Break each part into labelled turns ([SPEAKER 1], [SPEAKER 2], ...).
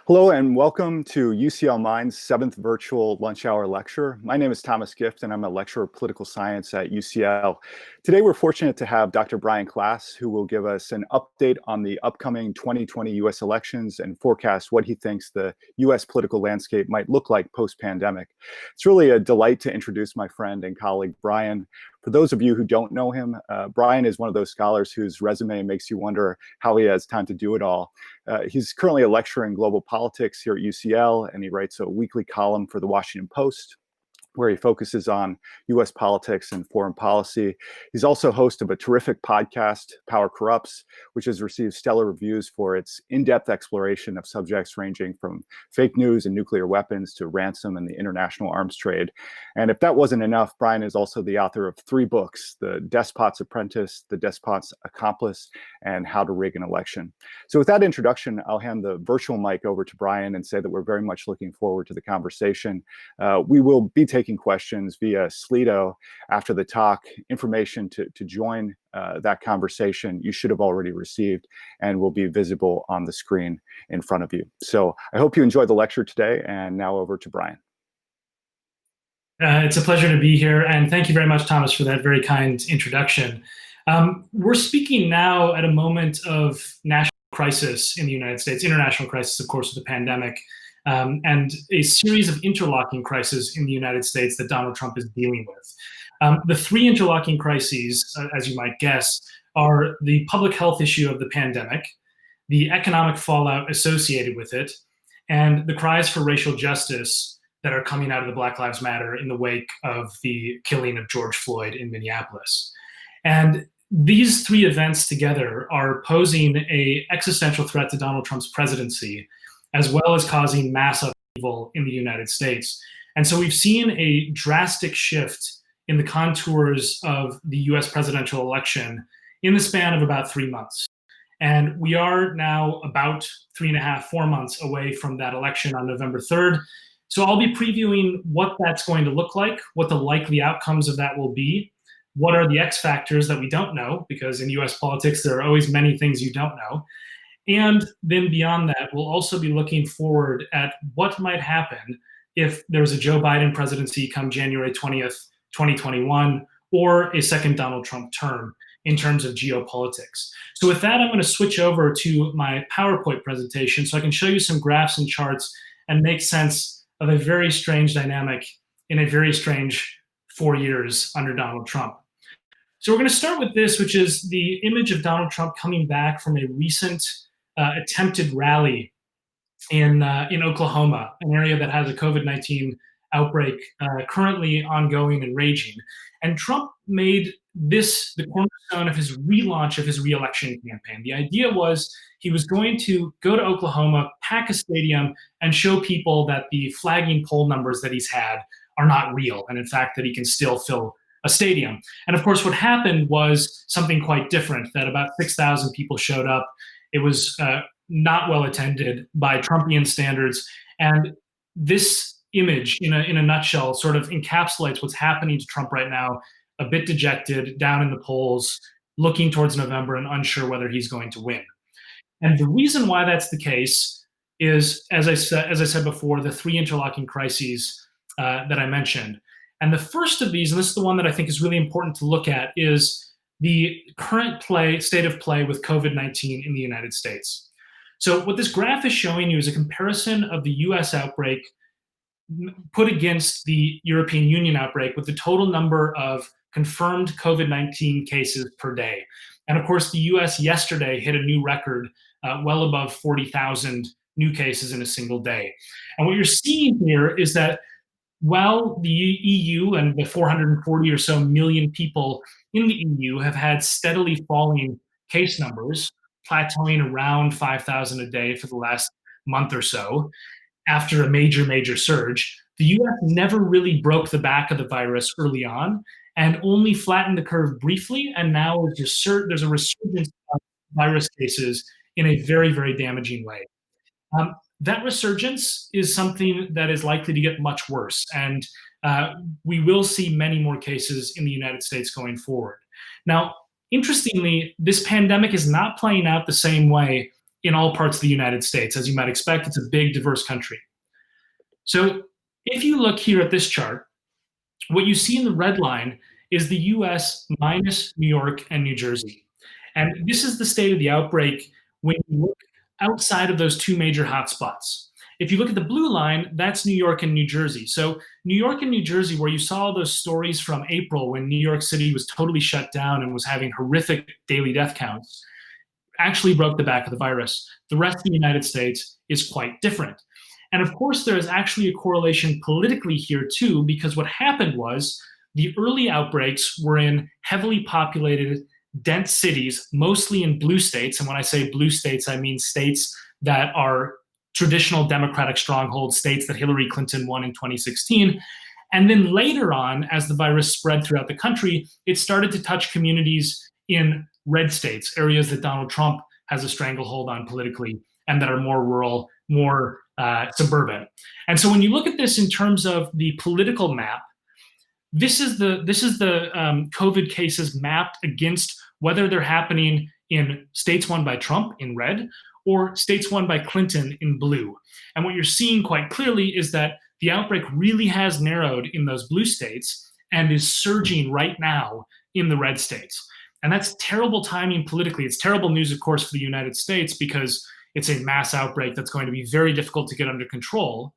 [SPEAKER 1] Hello and welcome to UCL Mind's 7th virtual lunch hour lecture. My name is Thomas Gift and I'm a lecturer of political science at UCL. Today we're fortunate to have Dr. Brian Klaas, who will give us an update on the upcoming 2020 US elections and forecast what he thinks the US political landscape might look like post-pandemic. It's really a delight to introduce my friend and colleague Brian. For those of you who don't know him, Brian is one of those scholars whose resume makes you wonder how he has time to do it all. He's currently a lecturer in global politics here at UCL, and he writes a weekly column for the Washington Post, where he focuses on US politics and foreign policy. He's also host of a terrific podcast, Power Corrupts, which has received stellar reviews for its in-depth exploration of subjects ranging from fake news and nuclear weapons to ransom and the international arms trade. And if that wasn't enough, Brian is also the author of 3 books, The Despot's Apprentice, The Despot's Accomplice, and How to Rig an Election. So with that introduction, I'll hand the virtual mic over to Brian and say that we're very much looking forward to the conversation. We will be taking questions via Slido after the talk. Information to join that conversation you should have already received and will be visible on the screen in front of you. So I hope you enjoyed the lecture today, and now over to Brian.
[SPEAKER 2] It's a pleasure to be here, and thank you very much, Thomas, for that very kind introduction. We're speaking now at a moment of national crisis in the United States, international crisis, of course, with the pandemic, and a series of interlocking crises in the United States that Donald Trump is dealing with. The 3 interlocking crises, as you might guess, are the public health issue of the pandemic, the economic fallout associated with it, and the cries for racial justice that are coming out of the Black Lives Matter in the wake of the killing of George Floyd in Minneapolis. And these 3 events together are posing an existential threat to Donald Trump's presidency, as well as causing mass upheaval in the United States. And so we've seen a drastic shift in the contours of the US presidential election in the span of about 3 months. And we are now about 3.5, 4 months away from that election on November 3rd. So I'll be previewing what that's going to look like, what the likely outcomes of that will be, what are the X factors that we don't know, because in US politics, there are always many things you don't know. And then beyond that, we'll also be looking forward at what might happen if there's a Joe Biden presidency come January 20th, 2021, or a second Donald Trump term in terms of geopolitics. So with that, I'm going to switch over to my PowerPoint presentation so I can show you some graphs and charts and make sense of a very strange dynamic in a very strange 4 years under Donald Trump. So we're going to start with this, which is the image of Donald Trump coming back from a recent attempted rally in Oklahoma, an area that has a COVID-19 outbreak currently ongoing and raging. And Trump made this the cornerstone of his relaunch of his re-election campaign. The idea was he was going to go to Oklahoma, pack a stadium, and show people that the flagging poll numbers that he's had are not real, and in fact that he can still fill a stadium. And of course, what happened was something quite different, that about 6,000 people showed up. It was not well attended by Trumpian standards. And this image, in a nutshell, sort of encapsulates what's happening to Trump right now, a bit dejected, down in the polls, looking towards November and unsure whether he's going to win. And the reason why that's the case is, as I said before, the 3 interlocking crises that I mentioned. And the first of these, and this is the one that I think is really important to look at, is the current state of play with COVID-19 in the United States. So what this graph is showing you is a comparison of the US outbreak put against the European Union outbreak with the total number of confirmed COVID-19 cases per day. And of course, the US yesterday hit a new record, well above 40,000 new cases in a single day. And what you're seeing here is that while the EU and the 440 or so million people in the EU have had steadily falling case numbers, plateauing around 5,000 a day for the last month or so, after a major surge, the US never really broke the back of the virus early on and only flattened the curve briefly, and now there's a resurgence of virus cases in a very damaging way. That resurgence is something that is likely to get much worse, and we will see many more cases in the United States going forward. Now, interestingly, this pandemic is not playing out the same way in all parts of the United States. As you might expect, it's a big, diverse country. So if you look here at this chart, what you see in the red line is the US minus New York and New Jersey. And this is the state of the outbreak when you look outside of those two major hotspots. If you look at the blue line, that's New York and New Jersey. So New York and New Jersey, where you saw those stories from April when New York City was totally shut down and was having horrific daily death counts, actually broke the back of the virus. The rest of the United States is quite different. And of course, there is actually a correlation politically here too, because what happened was the early outbreaks were in heavily populated, dense cities, mostly in blue states. And when I say blue states, I mean states that are traditional Democratic stronghold states that Hillary Clinton won in 2016. And then later on, as the virus spread throughout the country, it started to touch communities in red states, areas that Donald Trump has a stranglehold on politically and that are more rural, more suburban. And so when you look at this in terms of the political map, this is the COVID cases mapped against whether they're happening in states won by Trump in red or states won by Clinton in blue. And what you're seeing quite clearly is that the outbreak really has narrowed in those blue states and is surging right now in the red states. And that's terrible timing politically. It's terrible news, of course, for the United States because it's a mass outbreak that's going to be very difficult to get under control.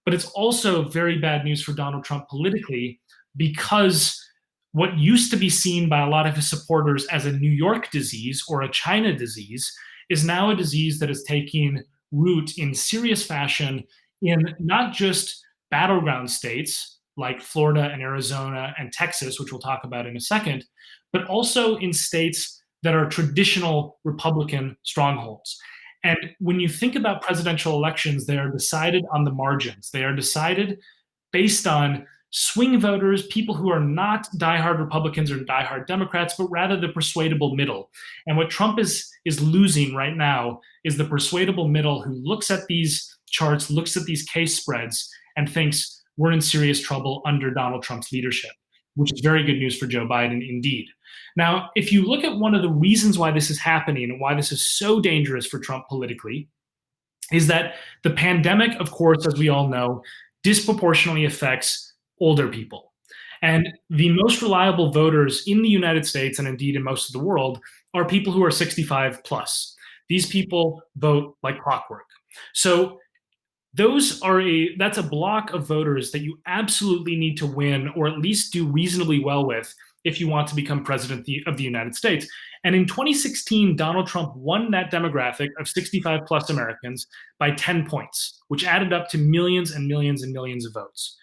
[SPEAKER 2] But it's also very bad news for Donald Trump politically because what used to be seen by a lot of his supporters as a New York disease or a China disease is now a disease that is taking root in serious fashion in not just battleground states like Florida and Arizona and Texas, which we'll talk about in a second, but also in states that are traditional Republican strongholds. And when you think about presidential elections, they are decided on the margins. They are decided based on swing voters, people who are not diehard Republicans or diehard Democrats, but rather the persuadable middle. And what Trump is losing right now is the persuadable middle who looks at these charts, looks at these case spreads, and thinks we're in serious trouble under Donald Trump's leadership, which is very good news for Joe Biden indeed. Now, if you look at one of the reasons why this is happening and why this is so dangerous for Trump politically, is that the pandemic, of course, as we all know, disproportionately affects older people. And the most reliable voters in the United States and indeed in most of the world are people who are 65 plus. These people vote like clockwork. So that's a block of voters that you absolutely need to win or at least do reasonably well with if you want to become president of the United States. And in 2016, Donald Trump won that demographic of 65 plus Americans by 10 points, which added up to millions and millions and millions of votes.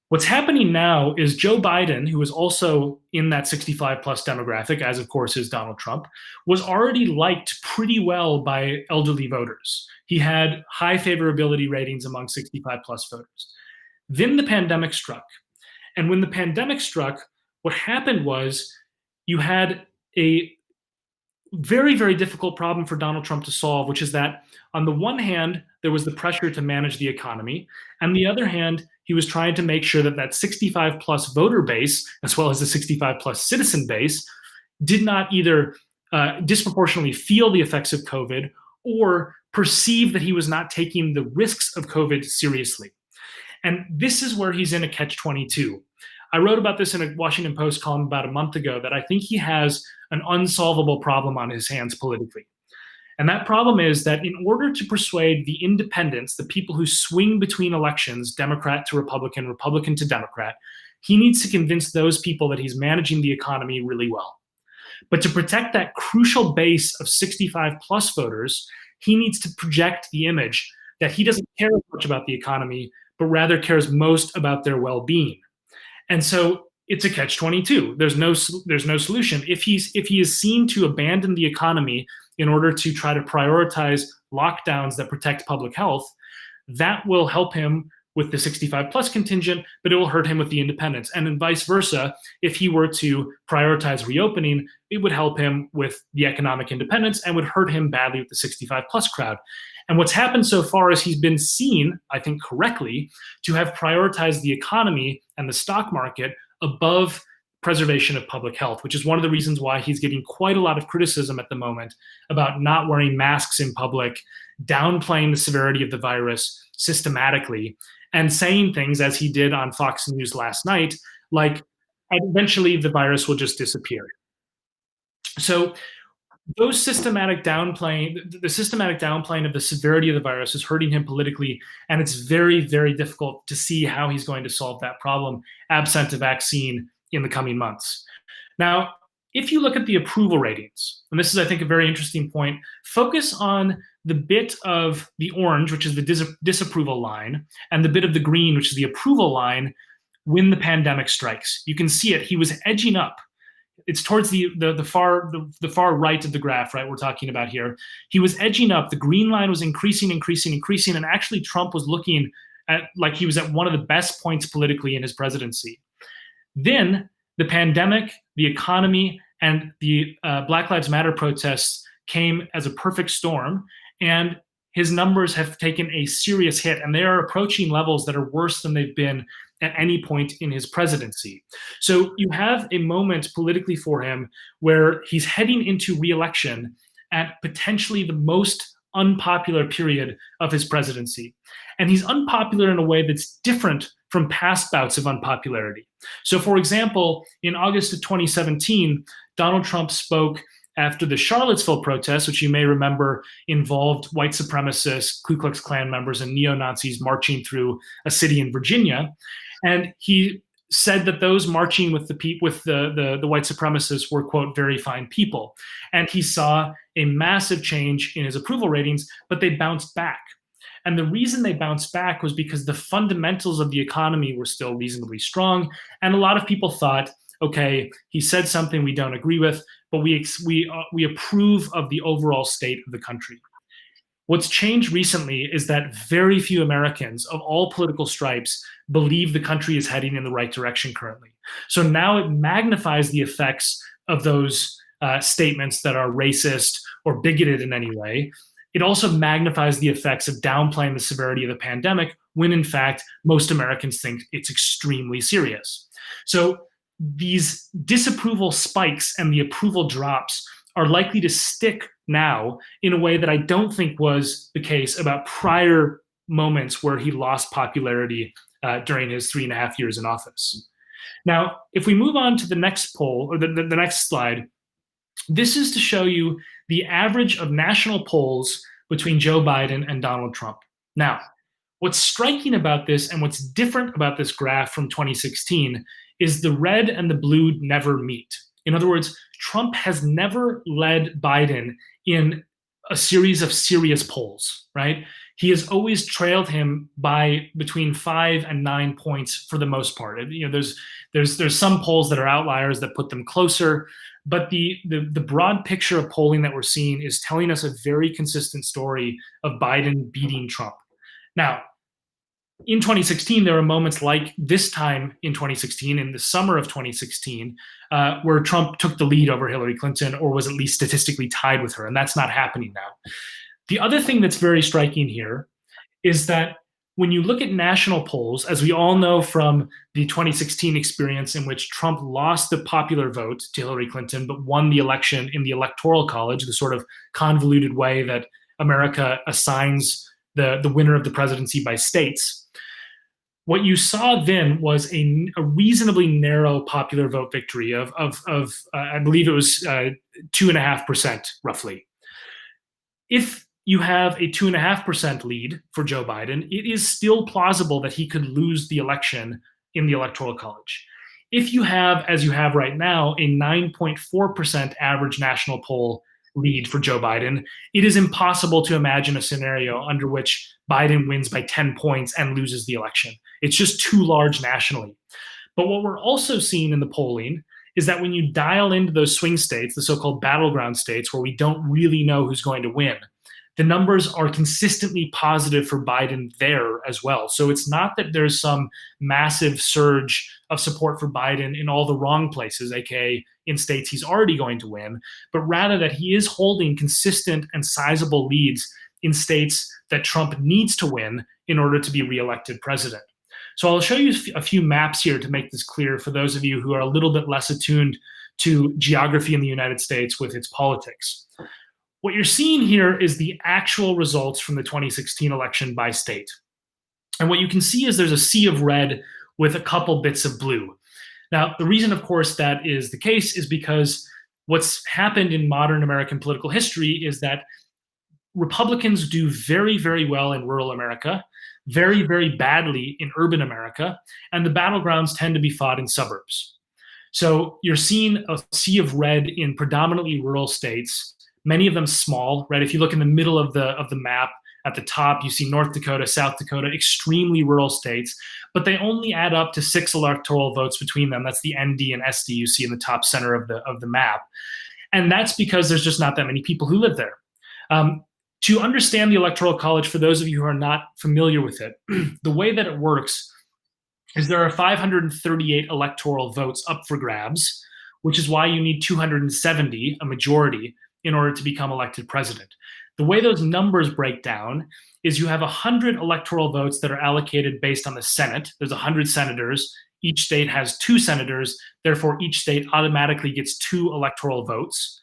[SPEAKER 2] What's happening now is Joe Biden, who is also in that 65 plus demographic, as of course is Donald Trump, was already liked pretty well by elderly voters. He had high favorability ratings among 65 plus voters. Then the pandemic struck. And when the pandemic struck, what happened was you had a very, very difficult problem for Donald Trump to solve, which is that on the one hand, there was the pressure to manage the economy. On the other hand, he was trying to make sure that 65 plus voter base, as well as the 65 plus citizen base, did not either disproportionately feel the effects of COVID or perceive that he was not taking the risks of COVID seriously. And this is where he's in a catch-22. I wrote about this in a Washington Post column about a month ago that I think he has an unsolvable problem on his hands politically. And that problem is that in order to persuade the independents, the people who swing between elections, Democrat to Republican, Republican to Democrat, he needs to convince those people that he's managing the economy really well. But to protect that crucial base of 65 plus voters, he needs to project the image that he doesn't care much about the economy, but rather cares most about their well-being. And so it's a catch-22. There's no solution. If he is seen to abandon the economy in order to try to prioritize lockdowns that protect public health, that will help him with the 65 plus contingent, but it will hurt him with the independents. And then vice versa, if he were to prioritize reopening, it would help him with the economic independence and would hurt him badly with the 65 plus crowd. And what's happened so far is he's been seen, I think correctly, to have prioritized the economy and the stock market above preservation of public health, which is one of the reasons why he's getting quite a lot of criticism at the moment about not wearing masks in public, downplaying the severity of the virus systematically, and saying things, as he did on Fox News last night, like, eventually the virus will just disappear. So those systematic downplaying, the systematic downplaying of the severity of the virus is hurting him politically, and it's very, very difficult to see how he's going to solve that problem absent a vaccine in the coming months. Now, if you look at the approval ratings, and this is, I think, a very interesting point, focus on the bit of the orange, which is the disapproval line, and the bit of the green, which is the approval line, when the pandemic strikes. You can see it. He was edging up. It's towards the far right of the graph, right, we're talking about here. He was edging up. The green line was increasing, and actually Trump was looking at like he was at one of the best points politically in his presidency. Then the pandemic, the economy, and the Black Lives Matter protests came as a perfect storm, and his numbers have taken a serious hit, and they are approaching levels that are worse than they've been at any point in his presidency. So you have a moment politically for him where he's heading into re-election at potentially the most unpopular period of his presidency. And he's unpopular in a way that's different from past bouts of unpopularity. So, for example, in August of 2017, Donald Trump spoke after the Charlottesville protests, which you may remember involved white supremacists, Ku Klux Klan members, and neo-Nazis marching through a city in Virginia. And he said that those marching with the white supremacists were, quote, very fine people. And he saw a massive change in his approval ratings, but they bounced back. And the reason they bounced back was because the fundamentals of the economy were still reasonably strong. And a lot of people thought, okay, he said something we don't agree with, but we approve of the overall state of the country. What's changed recently is that very few Americans of all political stripes believe the country is heading in the right direction currently. So now it magnifies the effects of those statements that are racist or bigoted in any way. It also magnifies the effects of downplaying the severity of the pandemic when, in fact, most Americans think it's extremely serious. So these disapproval spikes and the approval drops are likely to stick now in a way that I don't think was the case about prior moments where he lost popularity during his 3.5 years in office. Now, if we move on to the next poll, or the next slide, this is to show you the average of national polls between Joe Biden and Donald Trump. Now, what's striking about this and what's different about this graph from 2016 is the red and the blue never meet. In other words, Trump has never led Biden in a series of serious polls, right? He has always trailed him by between 5 and 9 points for the most part. You know, there's some polls that are outliers that put them closer, but the broad picture of polling that we're seeing is telling us a very consistent story of Biden beating Trump. Now, in 2016, there were moments like this time in 2016, in the summer of 2016, where Trump took the lead over Hillary Clinton, or was at least statistically tied with her, and that's not happening now. The other thing that's very striking here is that when you look at national polls, as we all know from the 2016 experience in which Trump lost the popular vote to Hillary Clinton, but won the election in the Electoral College, the sort of convoluted way that America assigns the winner of the presidency by states. What you saw then was a reasonably narrow popular vote victory of I believe it was 2.5% roughly. If you have a 2.5% lead for Joe Biden, it is still plausible that he could lose the election in the Electoral College. If you have, as you have right now, a 9.4% average national poll lead for Joe Biden, it is impossible to imagine a scenario under which Biden wins by 10 points and loses the election. It's just too large nationally. But what we're also seeing in the polling is that when you dial into those swing states, the so-called battleground states where we don't really know who's going to win, the numbers are consistently positive for Biden there as well. So it's not that there's some massive surge of support for Biden in all the wrong places, aka in states he's already going to win, but rather that he is holding consistent and sizable leads in states that Trump needs to win in order to be reelected president. So I'll show you a few maps here to make this clear for those of you who are a little bit less attuned to geography in the United States with its politics. What you're seeing here is the actual results from the 2016 election by state. And what you can see is there's a sea of red with a couple bits of blue. Now, the reason, of course, that is the case is because what's happened in modern American political history is that Republicans do very, very well in rural America, very, very badly in urban America, and the battlegrounds tend to be fought in suburbs. So you're seeing a sea of red in predominantly rural states, many of them small, right? If you look in the middle of the map, at the top, you see North Dakota, South Dakota, extremely rural states, but they only add up to 6 electoral votes between them. That's the ND and SD you see in the top center of the map. And that's because there's just not that many people who live there. To understand the Electoral College, for those of you who are not familiar with it, the way that it works is there are 538 electoral votes up for grabs, which is why you need 270, a majority, in order to become elected president. The way those numbers break down is you have 100 electoral votes that are allocated based on the Senate. There's 100 senators. Each state has 2 senators. Therefore, each state automatically gets 2 electoral votes.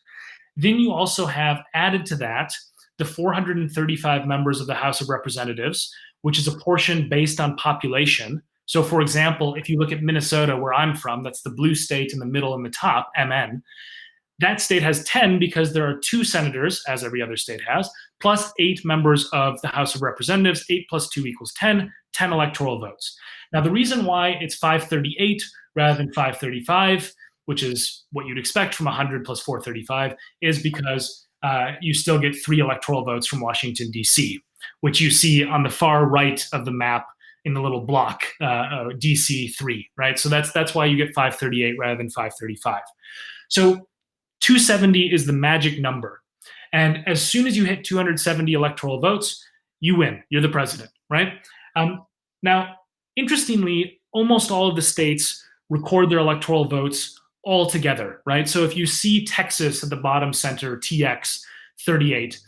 [SPEAKER 2] Then you also have added to that the 435 members of the House of Representatives, which is a portion based on population. So, for example, if you look at Minnesota, where I'm from, that's the blue state in the middle and the top, MN. That state has 10 because there are 2 senators, as every other state has, plus 8 members of the House of Representatives. 8 plus 2 equals 10, 10 electoral votes. Now, the reason why it's 538 rather than 535, which is what you'd expect from 100 plus 435, is because you still get 3 electoral votes from Washington, D.C., which you see on the far right of the map in the little block, DC 3, right? So that's why you get 538 rather than 535. So 270 is the magic number. And as soon as you hit 270 electoral votes, you win. You're the president, right? Now, interestingly, almost all of the states record their electoral votes all together, right? So if you see Texas at the bottom center, TX 38,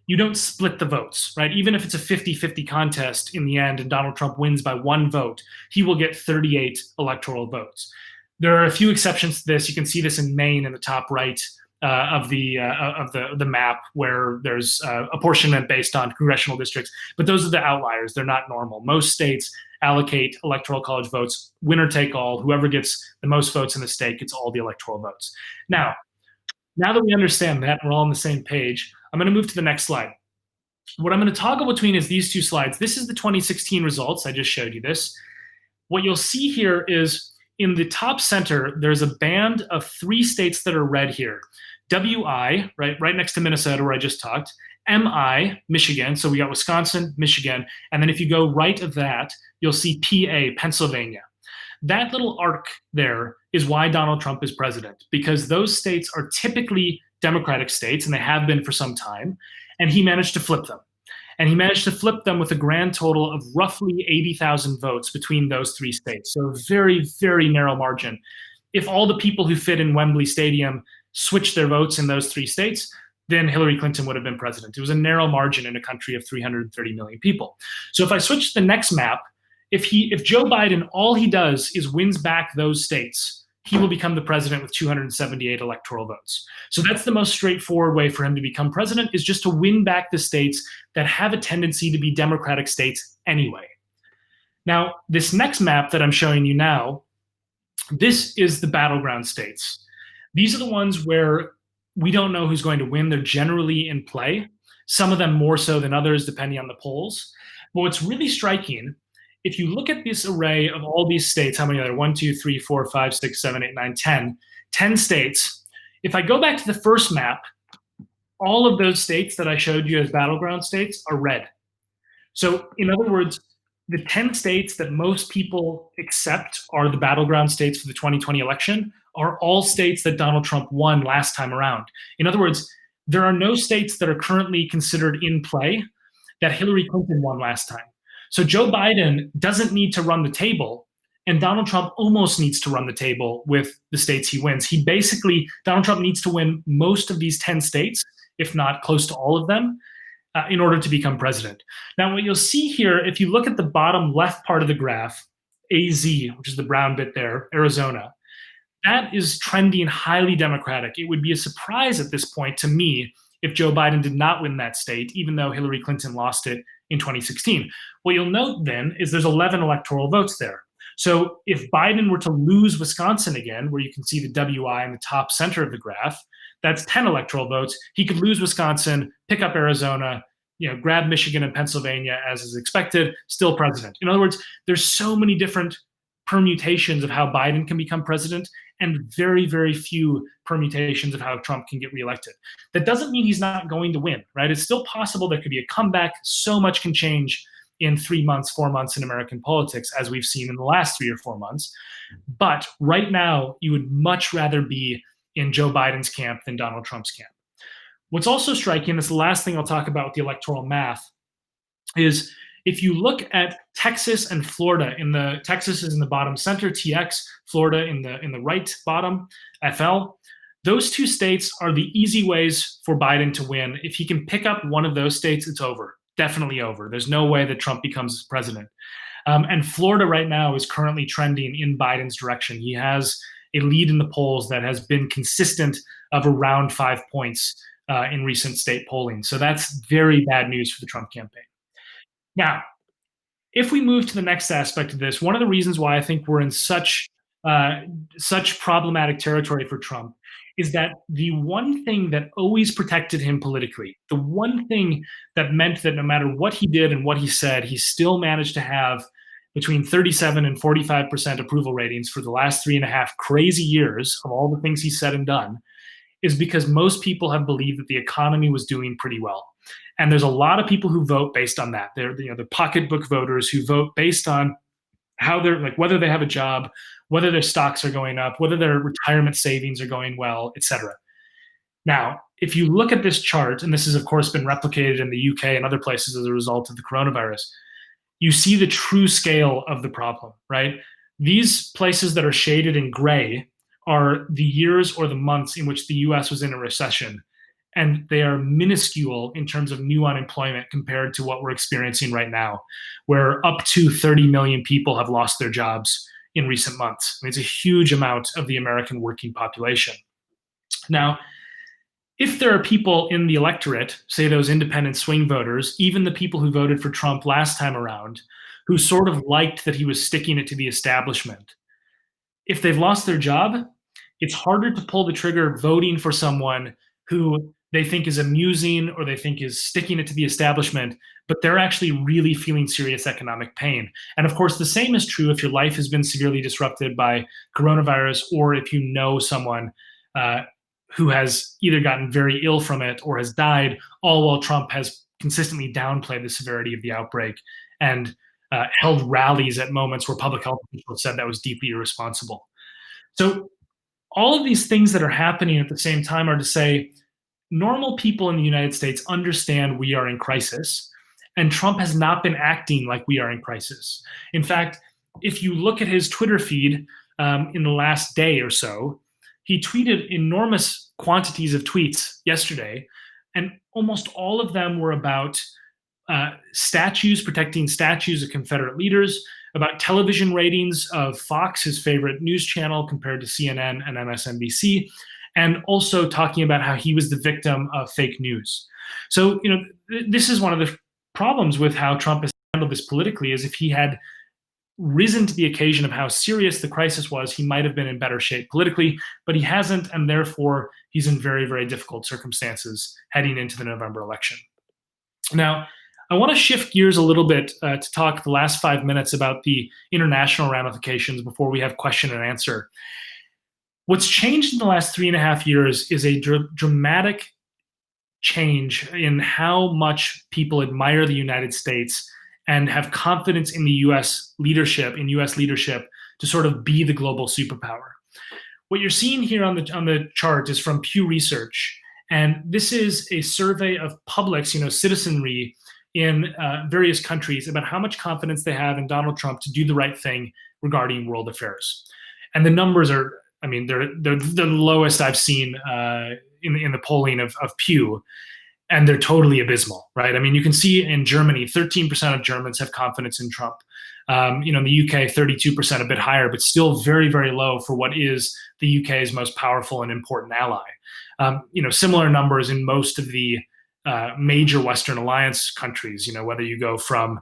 [SPEAKER 2] you don't split the votes, right? Even if it's a 50-50 contest in the end and Donald Trump wins by 1 vote, he will get 38 electoral votes. There are a few exceptions to this. You can see this in Maine in the top right of the map, where there's apportionment based on congressional districts. But those are the outliers. They're not normal. Most states allocate electoral college votes, winner take all. Whoever gets the most votes in the state gets all the electoral votes. Now that we understand that, we're all on the same page, I'm going to move to the next slide. What I'm going to toggle between is these 2 slides. This is the 2016 results. I just showed you this. What you'll see here is in the top center, there's a band of 3 states that are red here. WI, right next to Minnesota, where I just talked. MI, Michigan. So we got Wisconsin, Michigan. And then if you go right of that, you'll see PA, Pennsylvania. That little arc there is why Donald Trump is president, because those states are typically Democratic states, and they have been for some time. And he managed to flip them. And he managed to flip them with a grand total of roughly 80,000 votes between those 3 states. So a very, very narrow margin. If all the people who fit in Wembley Stadium switched their votes in those 3 states, then Hillary Clinton would have been president. It was a narrow margin in a country of 330 million people. So if I switch to the next map, if Joe Biden, all he does is wins back those states, he will become the president with 278 electoral votes. So that's the most straightforward way for him to become president, is just to win back the states that have a tendency to be Democratic states anyway. Now, this next map that I'm showing you now, this is the battleground states. These are the ones where we don't know who's going to win. They're generally in play, some of them more so than others, depending on the polls. But what's really striking, if you look at this array of all these states, how many are there? 1, 2, 3, 4, 5, 6, 7, 8, 9, 10. 10 states. If I go back to the first map, all of those states that I showed you as battleground states are red. So in other words, the 10 states that most people accept are the battleground states for the 2020 election are all states that Donald Trump won last time around. In other words, there are no states that are currently considered in play that Hillary Clinton won last time. So Joe Biden doesn't need to run the table, and Donald Trump almost needs to run the table with the states he wins. Donald Trump needs to win most of these 10 states, if not close to all of them, in order to become president. Now, what you'll see here, if you look at the bottom left part of the graph, AZ, which is the brown bit there, Arizona, that is trending highly Democratic. It would be a surprise at this point to me if Joe Biden did not win that state, even though Hillary Clinton lost it in 2016. What you'll note then is there's 11 electoral votes there. So if Biden were to lose Wisconsin again, where you can see the WI in the top center of the graph, that's 10 electoral votes. He could lose Wisconsin, pick up Arizona, grab Michigan and Pennsylvania as is expected, still president. In other words, there's so many different permutations of how Biden can become president and very, very few permutations of how Trump can get reelected. That doesn't mean he's not going to win, right? It's still possible there could be a comeback. So much can change in 3 months, 4 months in American politics, as we've seen in the last 3 or 4 months. But right now, you would much rather be in Joe Biden's camp than Donald Trump's camp. What's also striking, this is the last thing I'll talk about with the electoral math, is if you look at Texas and Florida, Texas is in the bottom center, TX, Florida in the right bottom, FL. Those 2 states are the easy ways for Biden to win. If he can pick up one of those states, it's over. Definitely over. There's no way that Trump becomes president. And Florida right now is currently trending in Biden's direction. He has a lead in the polls that has been consistent of around 5 points in recent state polling. So that's very bad news for the Trump campaign. Now, if we move to the next aspect of this, one of the reasons why I think we're in such problematic territory for Trump is that the one thing that always protected him politically, the one thing that meant that no matter what he did and what he said, he still managed to have between 37 and 45% approval ratings for the last 3.5 crazy years of all the things he said and done, is because most people have believed that the economy was doing pretty well. And there's a lot of people who vote based on that. They're the pocketbook voters who vote based on how they're whether they have a job, whether their stocks are going up, whether their retirement savings are going well, etc. Now, if you look at this chart, and this has of course been replicated in the UK and other places as a result of the coronavirus, you see the true scale of the problem, right? These places that are shaded in gray are the years or the months in which the US was in a recession. And they are minuscule in terms of new unemployment compared to what we're experiencing right now, where up to 30 million people have lost their jobs in recent months. I mean, it's a huge amount of the American working population. Now, if there are people in the electorate, say those independent swing voters, even the people who voted for Trump last time around, who sort of liked that he was sticking it to the establishment, if they've lost their job, it's harder to pull the trigger voting for someone who they think is amusing or they think is sticking it to the establishment, but they're actually really feeling serious economic pain. And of course, the same is true if your life has been severely disrupted by coronavirus, or if you know someone who has either gotten very ill from it or has died, all while Trump has consistently downplayed the severity of the outbreak and held rallies at moments where public health officials said that was deeply irresponsible. So all of these things that are happening at the same time are to say, normal people in the United States understand we are in crisis, and Trump has not been acting like we are in crisis. In fact, if you look at his Twitter feed in the last day or so, he tweeted enormous quantities of tweets yesterday, and almost all of them were about statues, protecting statues of Confederate leaders, about television ratings of Fox, his favorite news channel, compared to CNN and MSNBC, and also talking about how he was the victim of fake news. So, this is one of the problems with how Trump has handled this politically, is if he had risen to the occasion of how serious the crisis was, he might have been in better shape politically, but he hasn't, and therefore he's in very, very difficult circumstances heading into the November election. Now, I want to shift gears a little bit to talk the last 5 minutes about the international ramifications before we have question and answer. What's changed in the last 3.5 years is a dramatic change in how much people admire the United States and have confidence in the US leadership, to sort of be the global superpower. What you're seeing here on the chart is from Pew Research, and this is a survey of publics, citizenry in various countries about how much confidence they have in Donald Trump to do the right thing regarding world affairs. And the numbers are, they're the lowest I've seen in the polling of Pew. and they're totally abysmal, right? I mean, you can see in Germany, 13% of Germans have confidence in Trump. In the UK, 32%, a bit higher, but still very, very low for what is the UK's most powerful and important ally. Similar numbers in most of the major Western alliance countries, whether you go from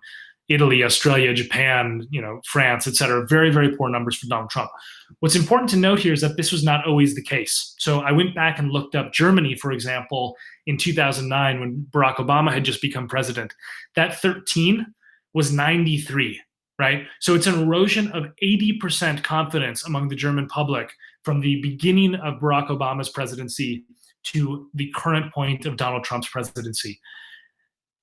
[SPEAKER 2] Italy, Australia, Japan, France, et cetera, very, very poor numbers for Donald Trump. What's important to note here is that this was not always the case. So I went back and looked up Germany, for example, in 2009 when Barack Obama had just become president. That 13 was 93, right? So it's an erosion of 80% confidence among the German public from the beginning of Barack Obama's presidency to the current point of Donald Trump's presidency.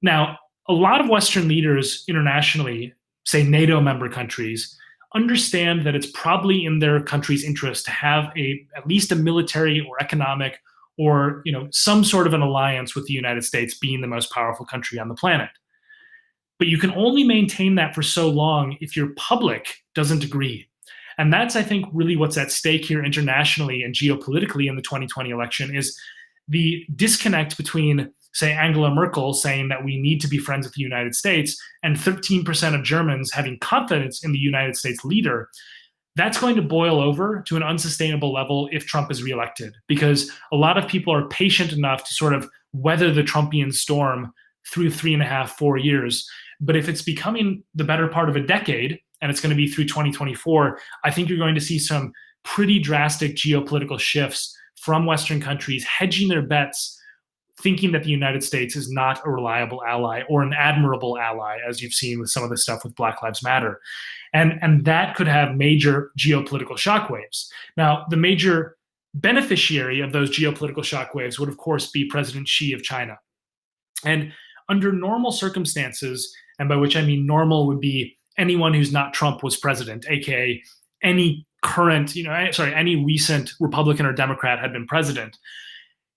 [SPEAKER 2] Now, a lot of Western leaders internationally, say NATO member countries, understand that it's probably in their country's interest to have at least a military or economic or some sort of an alliance with the United States being the most powerful country on the planet. But you can only maintain that for so long if your public doesn't agree. And that's, I think, really what's at stake here internationally and geopolitically in the 2020 election is the disconnect between, say, Angela Merkel saying that we need to be friends with the United States and 13% of Germans having confidence in the United States leader. That's going to boil over to an unsustainable level if Trump is reelected, because a lot of people are patient enough to sort of weather the Trumpian storm through 3.5, 4 years. But if it's becoming the better part of a decade, and it's going to be through 2024, I think you're going to see some pretty drastic geopolitical shifts from Western countries hedging their bets, thinking that the United States is not a reliable ally or an admirable ally, as you've seen with some of the stuff with Black Lives Matter. And that could have major geopolitical shockwaves. Now, the major beneficiary of those geopolitical shockwaves would, of course, be President Xi of China. And under normal circumstances, and by which I mean normal would be anyone who's not Trump was president, aka any current, any recent Republican or Democrat had been president,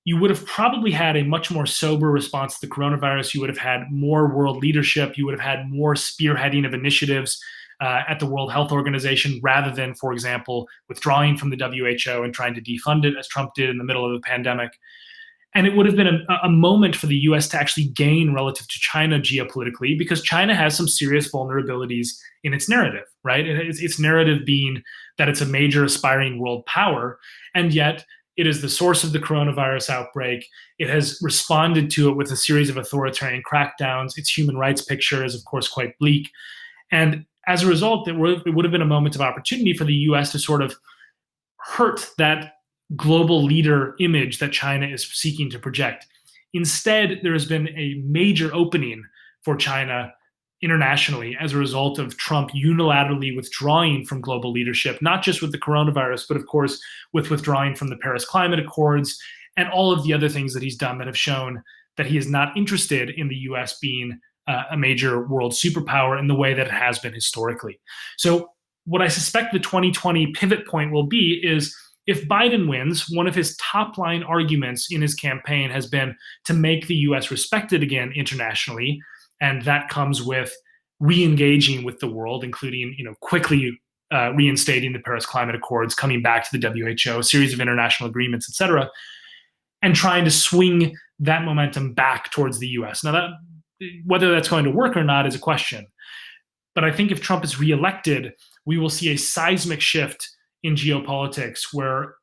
[SPEAKER 2] you would have probably had a much more sober response to the coronavirus. You would have had more world leadership. You would have had more spearheading of initiatives at the World Health Organization rather than, for example, withdrawing from the WHO and trying to defund it as Trump did in the middle of the pandemic. And it would have been a moment for the US to actually gain relative to China geopolitically, because China has some serious vulnerabilities in its narrative, right? Its narrative being that it's a major aspiring world power, and yet it is the source of the coronavirus outbreak. It has responded to it with a series of authoritarian crackdowns. Its human rights picture is, of course, quite bleak. And as a result, it would have been a moment of opportunity for the US to sort of hurt that global leader image that China is seeking to project. Instead, there has been a major opening for China internationally as a result of Trump unilaterally withdrawing from global leadership, not just with the coronavirus, but of course with withdrawing from the Paris Climate Accords and all of the other things that he's done that have shown that he is not interested in the US being a major world superpower in the way that it has been historically. So what I suspect the 2020 pivot point will be is, if Biden wins, one of his top line arguments in his campaign has been to make the US respected again internationally. And that comes with re-engaging with the world, including quickly reinstating the Paris Climate Accords, coming back to the WHO, a series of international agreements, et cetera, and trying to swing that momentum back towards the US. Now, whether that's going to work or not is a question. But I think if Trump is reelected, we will see a seismic shift in geopolitics where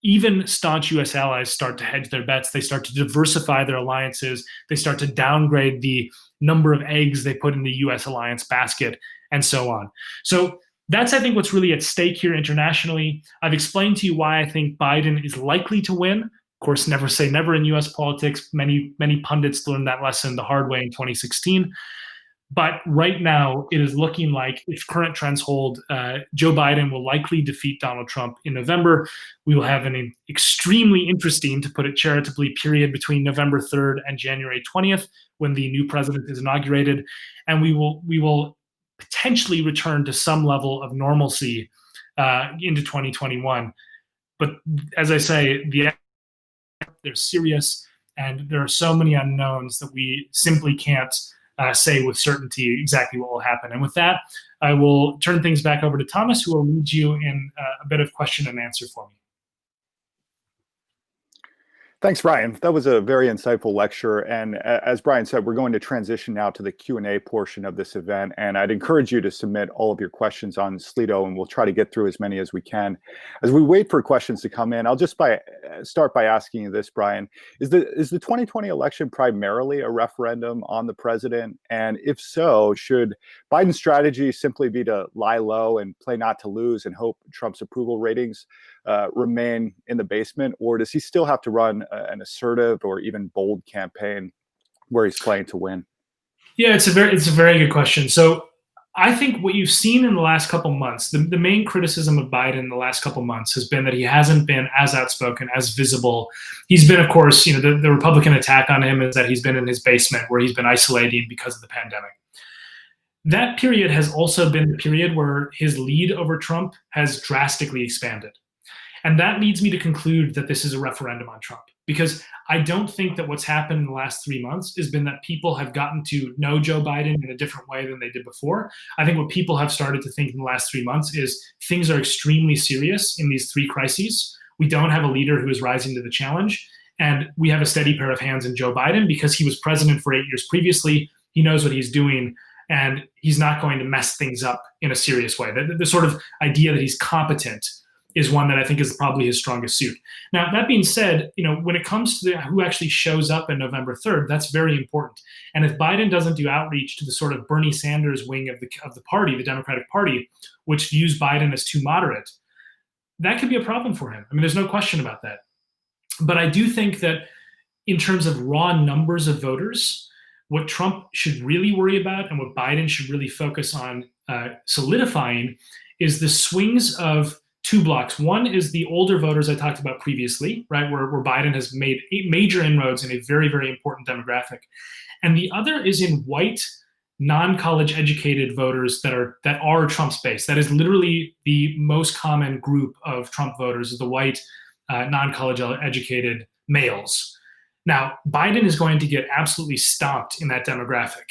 [SPEAKER 2] even staunch US allies start to hedge their bets. They start to diversify their alliances. They start to downgrade the number of eggs they put in the US alliance basket, and so on. So that's, I think, what's really at stake here internationally. I've explained to you why I think Biden is likely to win. Of course, never say never in US politics. Many pundits learned that lesson the hard way in 2016. But right now, it is looking like, if current trends hold, Joe Biden will likely defeat Donald Trump in November. We will have an extremely interesting, to put it charitably, period between November 3rd and January 20th, when the new president is inaugurated. And we will potentially return to some level of normalcy into 2021. But as I say, they're serious, and there are so many unknowns that we simply can't say with certainty exactly what will happen. And with that, I will turn things back over to Thomas, who will lead you in a bit of question and answer for me.
[SPEAKER 1] Thanks, Brian. That was a very insightful lecture. And as Brian said, we're going to transition now to the Q&A portion of this event. And I'd encourage you to submit all of your questions on Slido, and we'll try to get through as many as we can. As we wait for questions to come in, I'll just start by asking you this, Brian. Is the 2020 election primarily a referendum on the president? And if so, should Biden's strategy simply be to lie low and play not to lose and hope Trump's approval ratings remain in the basement, or does he still have to run an assertive or even bold campaign where he's playing to win?
[SPEAKER 2] Yeah, it's a very good question. So I think what you've seen in the last couple months, the main criticism of Biden in the last couple months has been that he hasn't been as outspoken, as visible. He's been, of course, the Republican attack on him is that he's been in his basement where he's been isolating because of the pandemic. That period has also been the period where his lead over Trump has drastically expanded. And that leads me to conclude that this is a referendum on Trump, because I don't think that what's happened in the last 3 months has been that people have gotten to know Joe Biden in a different way than they did before. I think what people have started to think in the last 3 months is things are extremely serious in these three crises. We don't have a leader who is rising to the challenge, and we have a steady pair of hands in Joe Biden because he was president for 8 years previously. He knows what he's doing, and he's not going to mess things up in a serious way. The sort of idea that he's competent is one that I think is probably his strongest suit. Now, that being said, when it comes to who actually shows up on November 3rd, that's very important. And if Biden doesn't do outreach to the sort of Bernie Sanders wing of the party, the Democratic Party, which views Biden as too moderate, that could be a problem for him. I mean, there's no question about that. But I do think that in terms of raw numbers of voters, what Trump should really worry about and what Biden should really focus on solidifying is the swings of two blocks. One is the older voters I talked about previously, right, where Biden has made major inroads in a very, very important demographic. And the other is in white, non-college educated voters that are Trump's base. That is literally the most common group of Trump voters, is the white, non-college educated males. Now, Biden is going to get absolutely stomped in that demographic,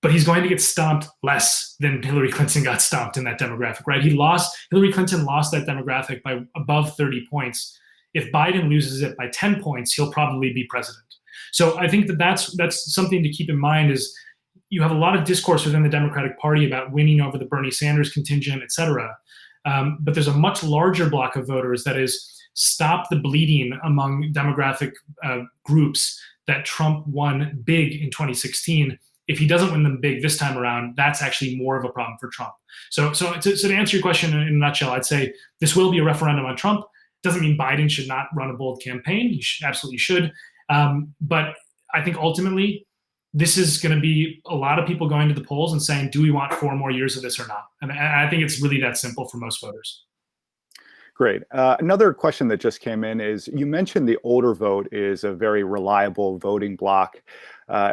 [SPEAKER 2] but he's going to get stomped less than Hillary Clinton got stomped in that demographic, right? Hillary Clinton lost that demographic by above 30 points. If Biden loses it by 10 points, he'll probably be president. So I think that's something to keep in mind. Is you have a lot of discourse within the Democratic Party about winning over the Bernie Sanders contingent, et cetera. But there's a much larger block of voters that is stop the bleeding among demographic groups that Trump won big in 2016. If he doesn't win them big this time around, that's actually more of a problem for Trump. So to answer your question in a nutshell, I'd say this will be a referendum on Trump. Doesn't mean Biden should not run a bold campaign. He absolutely should. But I think ultimately, this is going to be a lot of people going to the polls and saying, do we want 4 more years of this or not? And I think it's really that simple for most voters.
[SPEAKER 1] Great. Another question that just came in is, you mentioned the older vote is a very reliable voting bloc.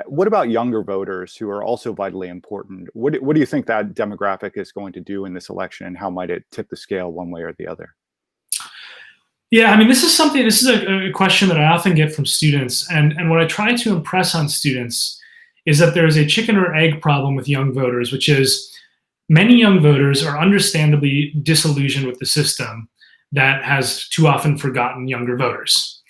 [SPEAKER 1] What about younger voters who are also vitally important? What do you think that demographic is going to do in this election, and how might it tip the scale one way or the other?
[SPEAKER 2] Yeah, I mean, this is a question that I often get from students. And what I try to impress on students is that there is a chicken or egg problem with young voters, which is many young voters are understandably disillusioned with the system that has too often forgotten younger voters.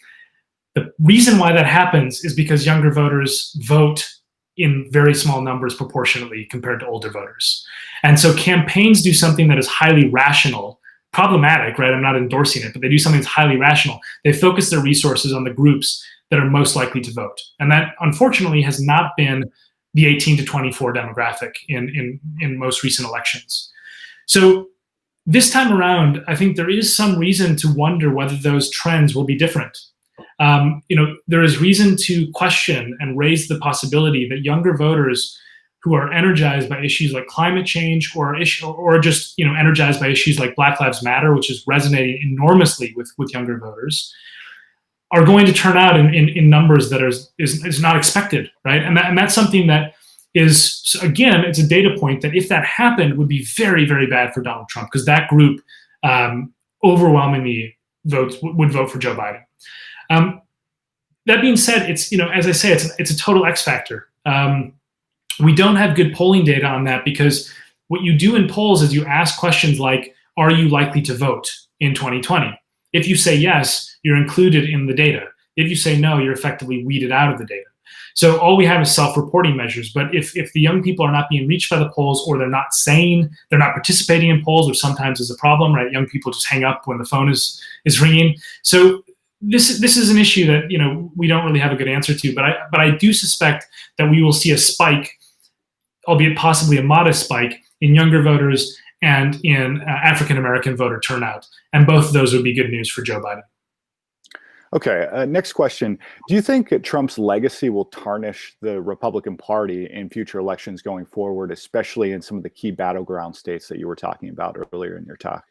[SPEAKER 2] The reason why that happens is because younger voters vote in very small numbers proportionately compared to older voters. And so campaigns do something that is highly rational, problematic, right? I'm not endorsing it, but they do something that's highly rational. They focus their resources on the groups that are most likely to vote. And that, unfortunately, has not been the 18 to 24 demographic in most recent elections. So this time around, I think there is some reason to wonder whether those trends will be different. There is reason to question and raise the possibility that younger voters who are energized by issues like climate change or just energized by issues like Black Lives Matter, which is resonating enormously with younger voters, are going to turn out in numbers that is not expected, right? And that's something that is, again, it's a data point that if that happened would be very, very bad for Donald Trump, because that group overwhelmingly would vote for Joe Biden. That being said, it's, as I say, it's a total X factor. We don't have good polling data on that, because what you do in polls is you ask questions like, are you likely to vote in 2020? If you say yes, you're included in the data. If you say no, you're effectively weeded out of the data. So all we have is self-reporting measures. But if the young people are not being reached by the polls, or they're not saying, they're not participating in polls, which sometimes is a problem, right? Young people just hang up when the phone is ringing. So this is an issue that we don't really have a good answer to. But I do suspect that we will see a spike, albeit possibly a modest spike, in younger voters and in African American voter turnout. And both of those would be good news for Joe Biden.
[SPEAKER 1] Okay, next question. Do you think Trump's legacy will tarnish the Republican Party in future elections going forward, especially in some of the key battleground states that you were talking about earlier in your talk?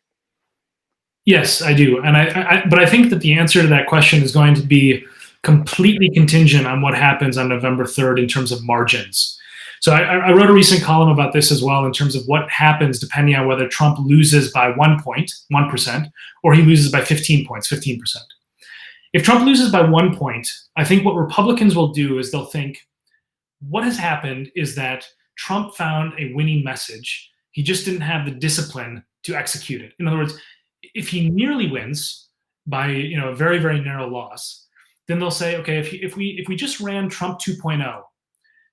[SPEAKER 2] Yes, I do. And but I think that the answer to that question is going to be completely contingent on what happens on November 3rd in terms of margins. So I wrote a recent column about this as well, in terms of what happens depending on whether Trump loses by 1%, or he loses by 15 points, 15%. If Trump loses by 1 point, I think what Republicans will do is they'll think, what has happened is that Trump found a winning message. He just didn't have the discipline to execute it. In other words, if he nearly wins by a very, very narrow loss, then they'll say, okay, if we just ran Trump 2.0,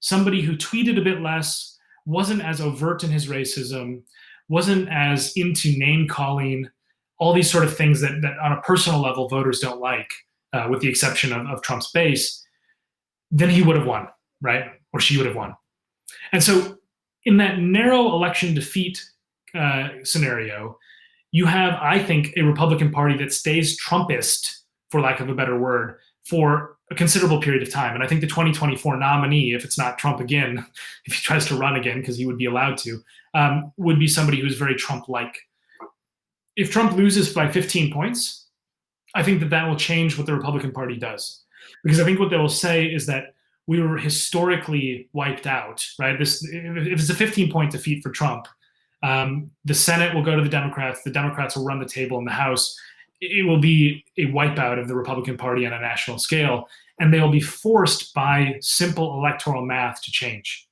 [SPEAKER 2] somebody who tweeted a bit less, wasn't as overt in his racism, wasn't as into name calling, all these sort of things that on a personal level voters don't like, with the exception of Trump's base, then he would have won, right? Or she would have won. And so in that narrow election defeat scenario, you have, I think, a Republican Party that stays Trumpist, for lack of a better word, for a considerable period of time. And I think the 2024 nominee, if it's not Trump again, if he tries to run again, because he would be allowed to, would be somebody who's very Trump-like. If Trump loses by 15 points, I think that will change what the Republican Party does. Because I think what they will say is that we were historically wiped out, right? If it's a 15-point defeat for Trump, the Senate will go to the Democrats will run the table in the House. It will be a wipeout of the Republican Party on a national scale, and they will be forced by simple electoral math to change.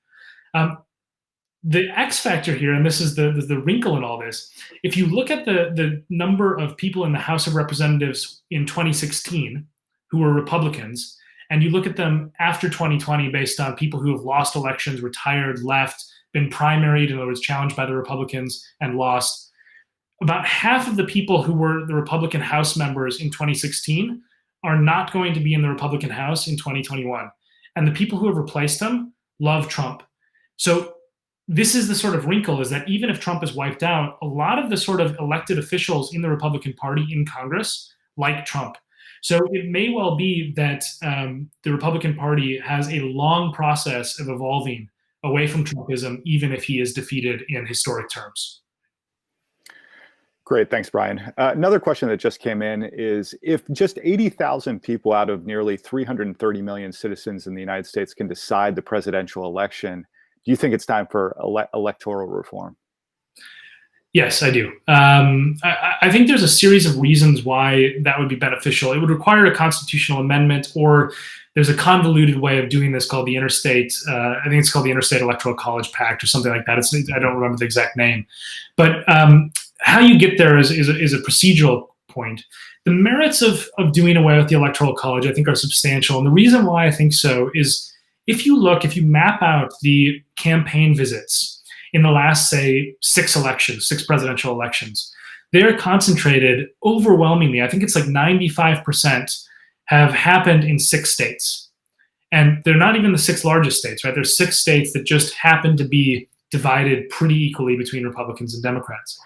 [SPEAKER 2] The X factor here, and this is the wrinkle in all this, if you look at the number of people in the House of Representatives in 2016 who were Republicans, and you look at them after 2020 based on people who have lost elections, retired, left, been primaried, in other words, challenged by the Republicans and lost, about half of the people who were the Republican House members in 2016 are not going to be in the Republican House in 2021. And the people who have replaced them love Trump. So this is the sort of wrinkle, is that even if Trump is wiped out, a lot of the sort of elected officials in the Republican Party in Congress like Trump. So it may well be that the Republican Party has a long process of evolving away from Trumpism, even if he is defeated in historic terms.
[SPEAKER 1] Great, thanks, Brian. Another question that just came in is, if just 80,000 people out of nearly 330 million citizens in the United States can decide the presidential election, do you think it's time for electoral reform?
[SPEAKER 2] Yes, I do. I think there's a series of reasons why that would be beneficial. It would require a constitutional amendment, or there's a convoluted way of doing this called the Interstate, I think it's called the Interstate Electoral College Pact or something like that. I don't remember the exact name. But how you get there is a procedural point. The merits of doing away with the Electoral College, I think, are substantial. And the reason why I think so is, if you map out the campaign visits in the last, say, 6 presidential elections, they are concentrated overwhelmingly. I think it's like 95% have happened in 6 states. And they're not even the 6 largest states, right? There's 6 states that just happen to be divided pretty equally between Republicans and Democrats.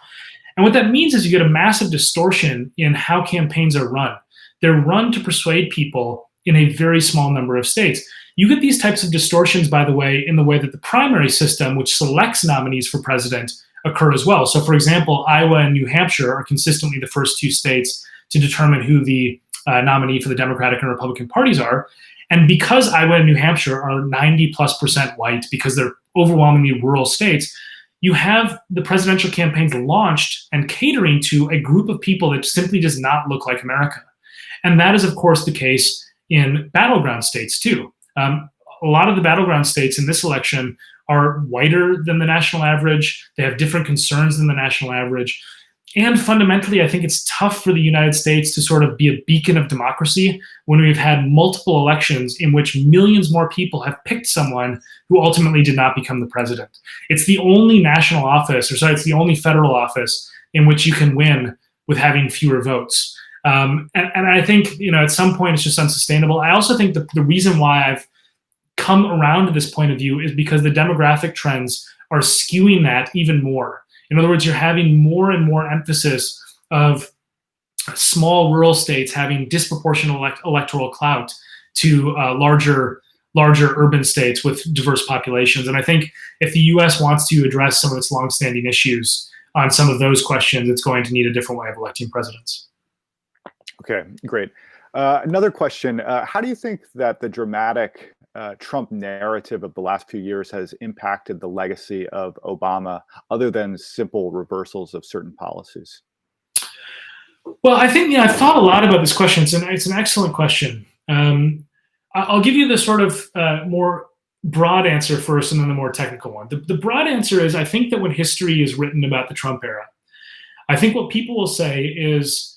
[SPEAKER 2] And what that means is you get a massive distortion in how campaigns are run. They're run to persuade people in a very small number of states. You get these types of distortions, by the way, in the way that the primary system, which selects nominees for president, occur as well. So, for example, Iowa and New Hampshire are consistently the first 2 states to determine who the nominee for the Democratic and Republican parties are. And because Iowa and New Hampshire are 90+% white, because they're overwhelmingly rural states, you have the presidential campaigns launched and catering to a group of people that simply does not look like America. And that is, of course, the case in battleground states, too. A lot of the battleground states in this election are whiter than the national average. They have different concerns than the national average. And fundamentally, I think it's tough for the United States to sort of be a beacon of democracy when we've had multiple elections in which millions more people have picked someone who ultimately did not become the president. It's the only national office, it's the only federal office in which you can win with having fewer votes. And I think, at some point it's just unsustainable. I also think the reason why I've come around to this point of view is because the demographic trends are skewing that even more. In other words, you're having more and more emphasis of small rural states having disproportionate electoral clout to larger urban states with diverse populations. And I think if the US wants to address some of its longstanding issues on some of those questions, it's going to need a different way of electing presidents.
[SPEAKER 1] Okay, great. Another question, how do you think that the dramatic Trump narrative of the last few years has impacted the legacy of Obama, other than simple reversals of certain policies?
[SPEAKER 2] Well, I think I've thought a lot about this question. It's an excellent question. I'll give you the sort of more broad answer first, and then the more technical one. The broad answer is, I think that when history is written about the Trump era, I think what people will say is,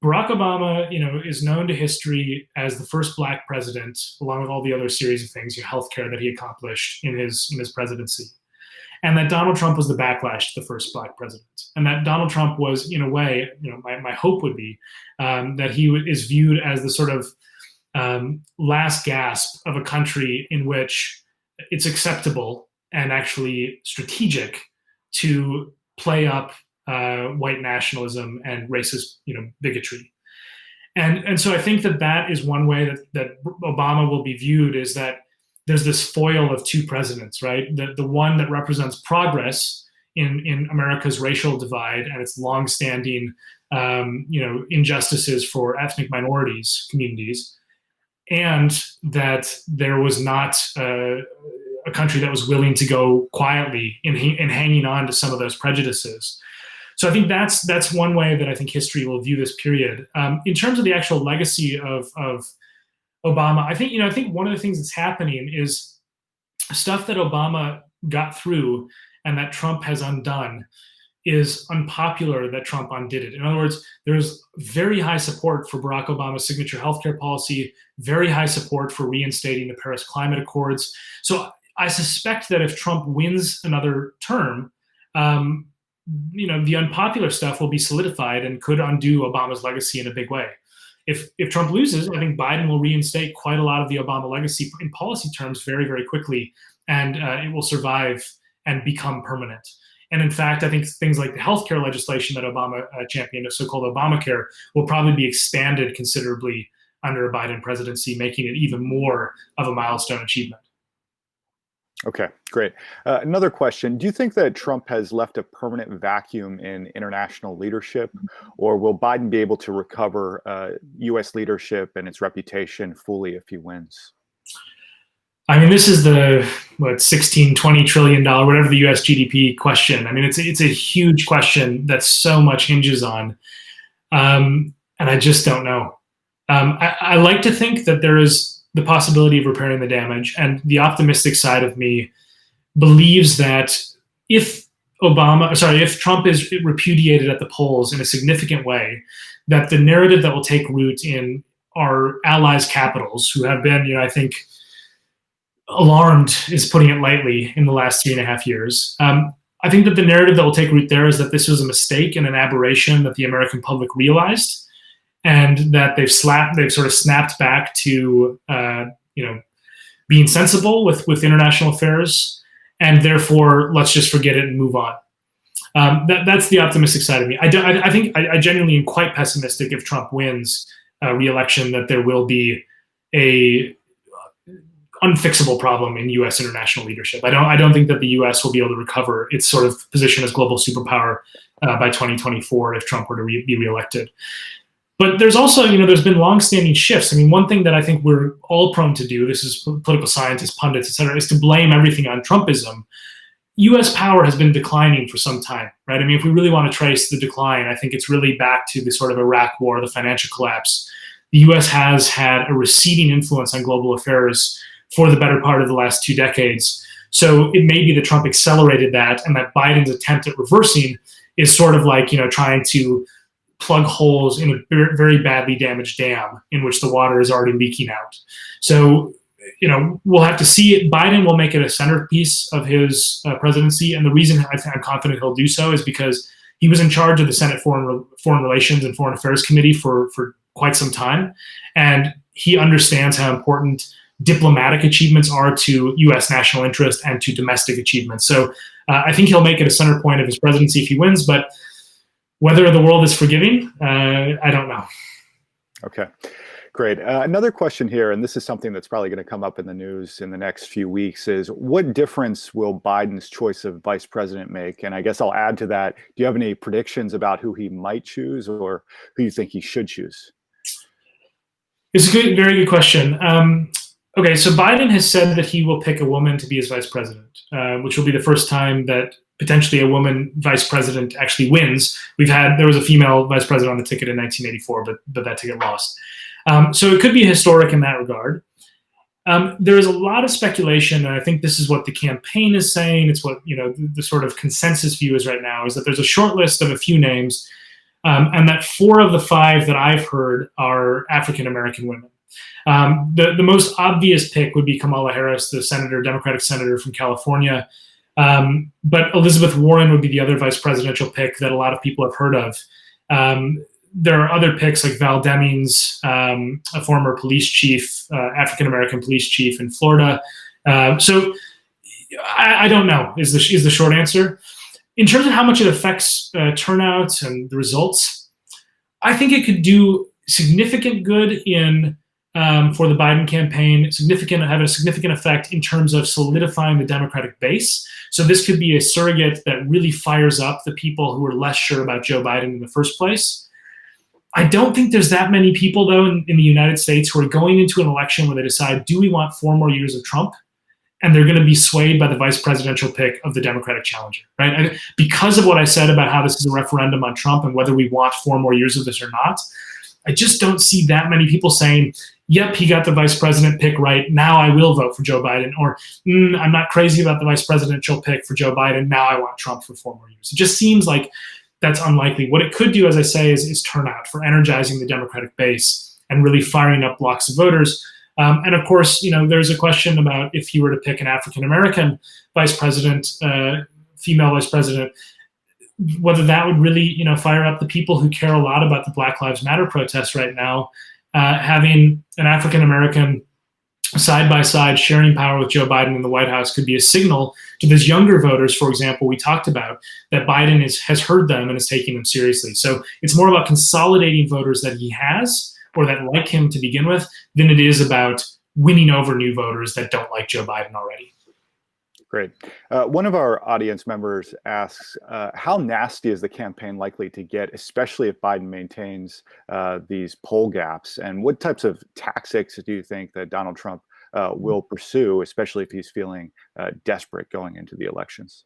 [SPEAKER 2] Barack Obama, is known to history as the first Black president, along with all the other series of things, healthcare that he accomplished in his presidency, and that Donald Trump was the backlash to the first Black president, and that Donald Trump was, in a way, my hope would be that he is viewed as the sort of last gasp of a country in which it's acceptable and actually strategic to play up white nationalism and racist, bigotry. And so I think that is one way that Obama will be viewed, is that there's this foil of two presidents, right? The one that represents progress in America's racial divide and its longstanding, injustices for ethnic minorities communities, and that there was not a country that was willing to go quietly in hanging on to some of those prejudices. So I think that's one way that I think history will view this period. In terms of the actual legacy of Obama, I think one of the things that's happening is stuff that Obama got through and that Trump has undone is unpopular that Trump undid it. In other words, there's very high support for Barack Obama's signature healthcare policy, very high support for reinstating the Paris Climate Accords. So I suspect that if Trump wins another term, the unpopular stuff will be solidified and could undo Obama's legacy in a big way. If Trump loses, I think Biden will reinstate quite a lot of the Obama legacy in policy terms very, very quickly, and it will survive and become permanent. And in fact, I think things like the healthcare legislation that Obama championed, so-called Obamacare, will probably be expanded considerably under a Biden presidency, making it even more of a milestone achievement.
[SPEAKER 1] Okay, great. Another question. Do you think that Trump has left a permanent vacuum in international leadership, or will Biden be able to recover U.S. leadership and its reputation fully if he wins?
[SPEAKER 2] I mean, this is the, 16, $20 trillion, whatever the US GDP question. I mean, it's a huge question that so much hinges on. And I just don't know. I like to think that there is the possibility of repairing the damage. And the optimistic side of me believes that if Trump is repudiated at the polls in a significant way, that the narrative that will take root in our allies' capitals, who have been, I think, alarmed is putting it lightly in the last 3.5 years. I think that the narrative that will take root there is that this was a mistake and an aberration that the American public realized, and that they've sort of snapped back to being sensible with international affairs, and therefore let's just forget it and move on. That's the optimistic side of me. I think I genuinely am quite pessimistic if Trump wins re-election, that there will be a unfixable problem in U.S. international leadership. I don't think that the U.S. will be able to recover its sort of position as global superpower by 2024 if Trump were to be reelected. But there's also, there's been longstanding shifts. I mean, one thing that I think we're all prone to do, this is political scientists, pundits, et cetera, is to blame everything on Trumpism. U.S. power has been declining for some time, right? I mean, if we really want to trace the decline, I think it's really back to the sort of Iraq war, the financial collapse. The U.S. has had a receding influence on global affairs for the better part of the last 2 decades. So it may be that Trump accelerated that, and that Biden's attempt at reversing is sort of like, trying to plug holes in a very badly damaged dam in which the water is already leaking out. So, we'll have to see it. Biden will make it a centerpiece of his presidency. And the reason I'm confident he'll do so is because he was in charge of the Senate Foreign Relations and Foreign Affairs Committee for quite some time. And he understands how important diplomatic achievements are to U.S. national interest and to domestic achievements. So I think he'll make it a center point of his presidency if he wins. But whether the world is forgiving, I don't know.
[SPEAKER 1] Okay, great. Another question here, and this is something that's probably going to come up in the news in the next few weeks, is what difference will Biden's choice of vice president make? And I guess I'll add to that, do you have any predictions about who he might choose or who you think he should choose?
[SPEAKER 2] It's a very good question. Okay, so Biden has said that he will pick a woman to be his vice president, which will be the first time that potentially a woman vice president actually wins. There was a female vice president on the ticket in 1984, but that ticket lost. So it could be historic in that regard. There is a lot of speculation, and I think this is what the campaign is saying. It's what the sort of consensus view is right now, is that there's a short list of a few names, and that 4 of the 5 that I've heard are African-American women. The most obvious pick would be Kamala Harris, the Democratic senator from California. But Elizabeth Warren would be the other vice presidential pick that a lot of people have heard of. There are other picks like Val Demings, a former police chief, African-American police chief in Florida. So I don't know is the short answer. In terms of how much it affects turnout and the results, I think it could do significant good for the Biden campaign, have a significant effect in terms of solidifying the Democratic base. So this could be a surrogate that really fires up the people who are less sure about Joe Biden in the first place. I don't think there's that many people, though, in the United States who are going into an election where they decide, do we want 4 more years of Trump? And they're going to be swayed by the vice presidential pick of the Democratic challenger, right? Because of what I said about how this is a referendum on Trump and whether we want 4 more years of this or not, I just don't see that many people saying, yep, he got the vice president pick right, now I will vote for Joe Biden. Or, I'm not crazy about the vice presidential pick for Joe Biden, now I want Trump for 4 more years. It just seems like that's unlikely. What it could do, as I say, is turnout for energizing the Democratic base and really firing up blocks of voters. And of course, there's a question about if you were to pick an African-American vice president, female vice president, whether that would really, fire up the people who care a lot about the Black Lives Matter protests right now. Having an African-American side-by-side sharing power with Joe Biden in the White House could be a signal to those younger voters, for example, we talked about, that Biden has heard them and is taking them seriously. So it's more about consolidating voters that he has or that like him to begin with than it is about winning over new voters that don't like Joe Biden already.
[SPEAKER 1] Great. One of our audience members asks, how nasty is the campaign likely to get, especially if Biden maintains these poll gaps? And what types of tactics do you think that Donald Trump will pursue, especially if he's feeling desperate going into the elections?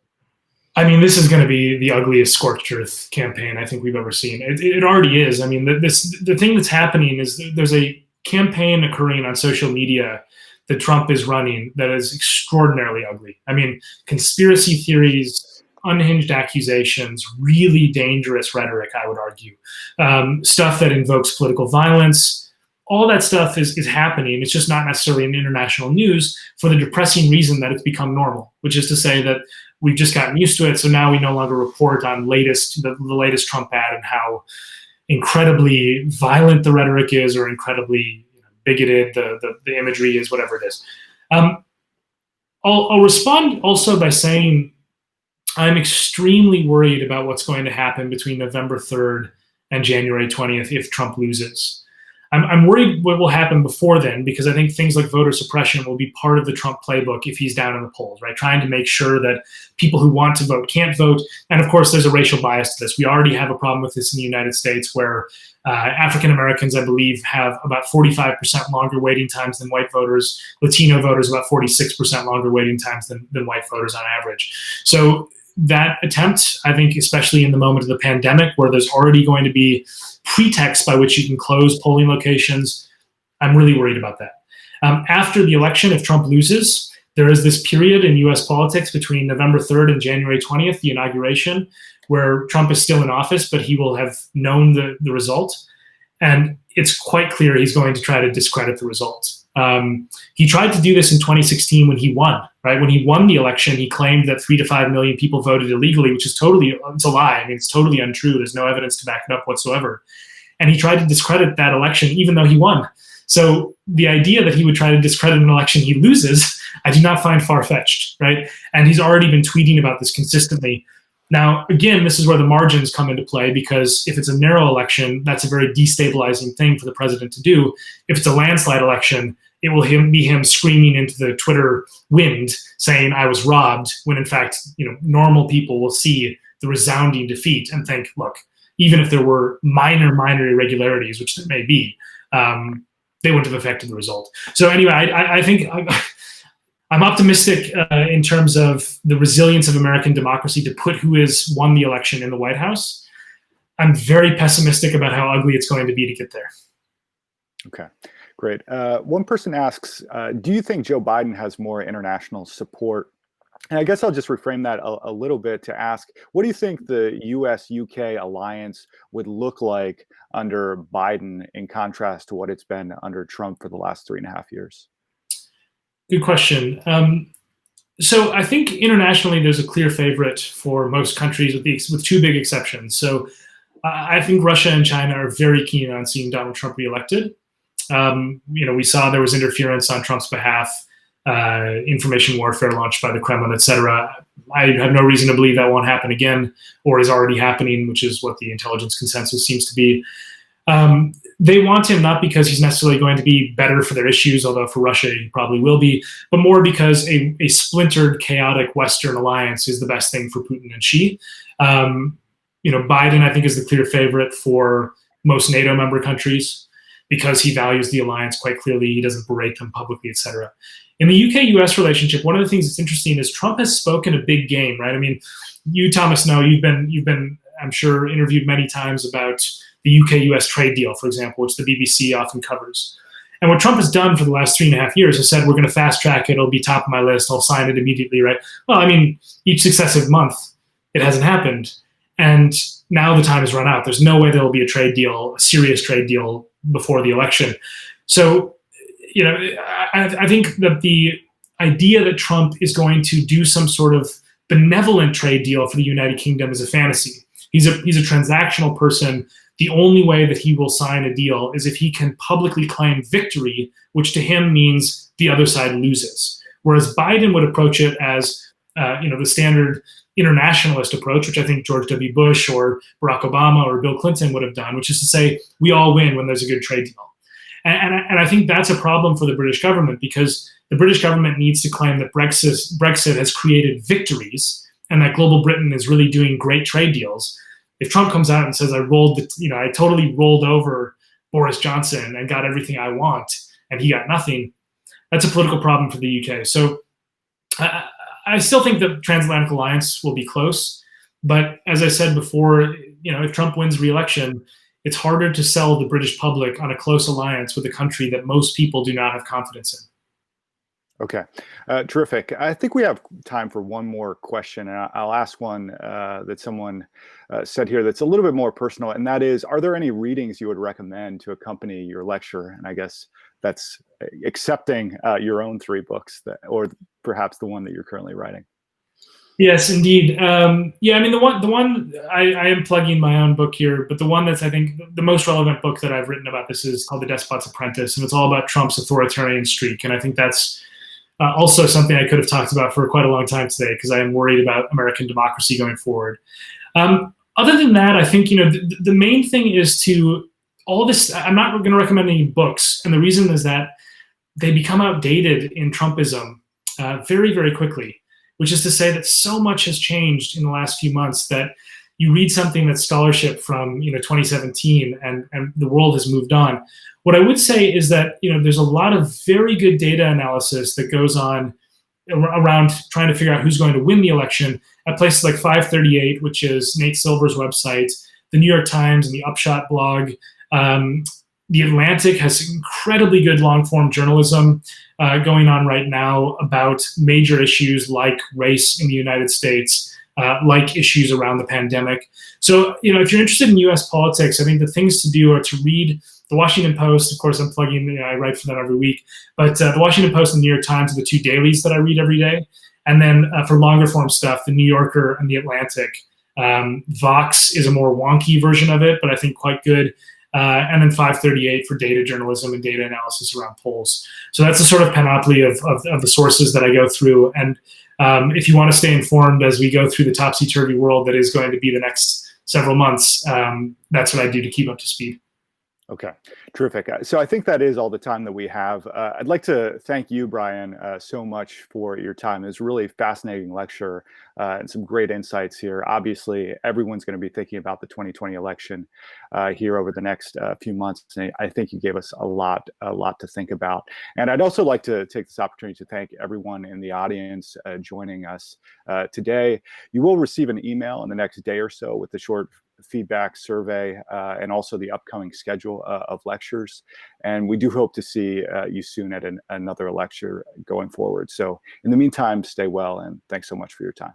[SPEAKER 2] I mean, this is going to be the ugliest scorched earth campaign I think we've ever seen. It already is. I mean, the thing that's happening is there's a campaign occurring on social media that Trump is running that is extraordinarily ugly. I mean, conspiracy theories, unhinged accusations, really dangerous rhetoric, I would argue. Stuff that invokes political violence. All that stuff is happening. It's just not necessarily in international news for the depressing reason that it's become normal, which is to say that we've just gotten used to it. So now we no longer report on the latest Trump ad and how incredibly violent the rhetoric is or incredibly bigoted the imagery is, whatever it is. I'll respond also by saying I'm extremely worried about what's going to happen between November 3rd and January 20th if Trump loses. I'm worried what will happen before then, because I think things like voter suppression will be part of the Trump playbook if he's down in the polls, right? Trying to make sure that people who want to vote can't vote. And of course, there's a racial bias to this. We already have a problem with this in the United States where African Americans, I believe, have about 45% longer waiting times than white voters. Latino voters about 46% longer waiting times than white voters on average. So that attempt, I think, especially in the moment of the pandemic where there's already going to be pretext by which you can close polling locations, I'm really worried about that. After the election, if Trump loses, there is this period in US politics between November 3rd and January 20th, the inauguration, where Trump is still in office, but he will have known the result. And it's quite clear he's going to try to discredit the result. He tried to do this in 2016 when he won, right? When he won the election, he claimed that 3 to 5 million people voted illegally, which is it's a lie. I mean, it's totally untrue. There's no evidence to back it up whatsoever. And he tried to discredit that election, even though he won. So the idea that he would try to discredit an election he loses, I do not find far-fetched, right? And he's already been tweeting about this consistently. Now, again, this is where the margins come into play, because if it's a narrow election, that's a very destabilizing thing for the president to do. If it's a landslide election, it will be him screaming into the Twitter wind saying, I was robbed, when in fact, normal people will see the resounding defeat and think, look, even if there were minor irregularities, which there may be, they wouldn't have affected the result. So anyway, I think I'm optimistic in terms of the resilience of American democracy to put who has won the election in the White House. I'm very pessimistic about how ugly it's going to be to get there.
[SPEAKER 1] Okay, great. One person asks, do you think Joe Biden has more international support? And I guess I'll just reframe that a little bit to ask, what do you think the US-UK alliance would look like under Biden in contrast to what it's been under Trump for the last 3.5 years?
[SPEAKER 2] Good question. So I think internationally, there's a clear favorite for most countries, with two big exceptions. So I think Russia and China are very keen on seeing Donald Trump reelected. We saw there was interference on Trump's behalf, information warfare launched by the Kremlin, et cetera. I have no reason to believe that won't happen again, or is already happening, which is what the intelligence consensus seems to be. They want him not because he's necessarily going to be better for their issues, although for Russia he probably will be, but more because a splintered, chaotic Western alliance is the best thing for Putin and Xi. Biden, I think, is the clear favorite for most NATO member countries because he values the alliance quite clearly. He doesn't berate them publicly, et cetera. In the UK-US relationship, one of the things that's interesting is Trump has spoken a big game, right? I mean, you, Thomas, know you've been, I'm sure, interviewed many times about the UK-US trade deal, for example, which the BBC often covers. And what Trump has done for the last 3.5 years is said, we're going to fast track it. It'll be top of my list. I'll sign it immediately, right? Well, I mean, each successive month, it hasn't happened. And now the time has run out. There's no way there will be a trade deal, a serious trade deal before the election. So, I think that the idea that Trump is going to do some sort of benevolent trade deal for the United Kingdom is a fantasy. He's a transactional person. The only way that he will sign a deal is if he can publicly claim victory, which to him means the other side loses. Whereas Biden would approach it as, the standard internationalist approach, which I think George W. Bush or Barack Obama or Bill Clinton would have done, which is to say, we all win when there's a good trade deal. And I think that's a problem for the British government, because the British government needs to claim that Brexit has created victories and that global Britain is really doing great trade deals. If Trump comes out and says, I totally rolled over Boris Johnson and got everything I want, and he got nothing, that's a political problem for the UK. So I still think the transatlantic alliance will be close. But as I said before, if Trump wins re-election, it's harder to sell the British public on a close alliance with a country that most people do not have confidence in.
[SPEAKER 1] Okay, terrific. I think we have time for one more question, and I'll ask one that someone said here that's a little bit more personal, and that is, are there any readings you would recommend to accompany your lecture? And I guess that's accepting your own 3 books, or perhaps the one that you're currently writing.
[SPEAKER 2] Yes, indeed. The one I am plugging my own book here, but the one that's, I think, the most relevant book that I've written about this is called The Despot's Apprentice, and it's all about Trump's authoritarian streak. And I think that's also something I could have talked about for quite a long time today, because I am worried about American democracy going forward. Other than that, I think, the main thing is all this, I'm not going to recommend any books. And the reason is that they become outdated in Trumpism very, very quickly. Which is to say that so much has changed in the last few months that you read something that's scholarship from 2017 and the world has moved on. What I would say is that there's a lot of very good data analysis that goes on around trying to figure out who's going to win the election at places like 538, which is Nate Silver's website, the New York Times and the Upshot blog. The Atlantic has incredibly good long-form journalism going on right now about major issues like race in the United States. like issues around the pandemic. So, if you're interested in U.S. politics, I think the things to do are to read the Washington Post. Of course, I'm plugging, I write for them every week, but the Washington Post and the New York Times are the two dailies that I read every day. And then for longer form stuff, the New Yorker and the Atlantic. Vox is a more wonky version of it, but I think quite good. And then 538 for data journalism and data analysis around polls. So that's a sort of panoply of the sources that I go through. And if you want to stay informed as we go through the topsy-turvy world that is going to be the next several months, that's what I do to keep up to speed.
[SPEAKER 1] Okay, terrific. So I think that is all the time that we have. I'd like to thank you, Brian, so much for your time. It was a really fascinating lecture and some great insights here. Obviously, everyone's going to be thinking about the 2020 election here over the next few months. And I think you gave us a lot to think about. And I'd also like to take this opportunity to thank everyone in the audience joining us today. You will receive an email in the next day or so with a short feedback survey and also the upcoming schedule of lectures. And we do hope to see you soon at another lecture going forward. So in the meantime, stay well, and thanks so much for your time.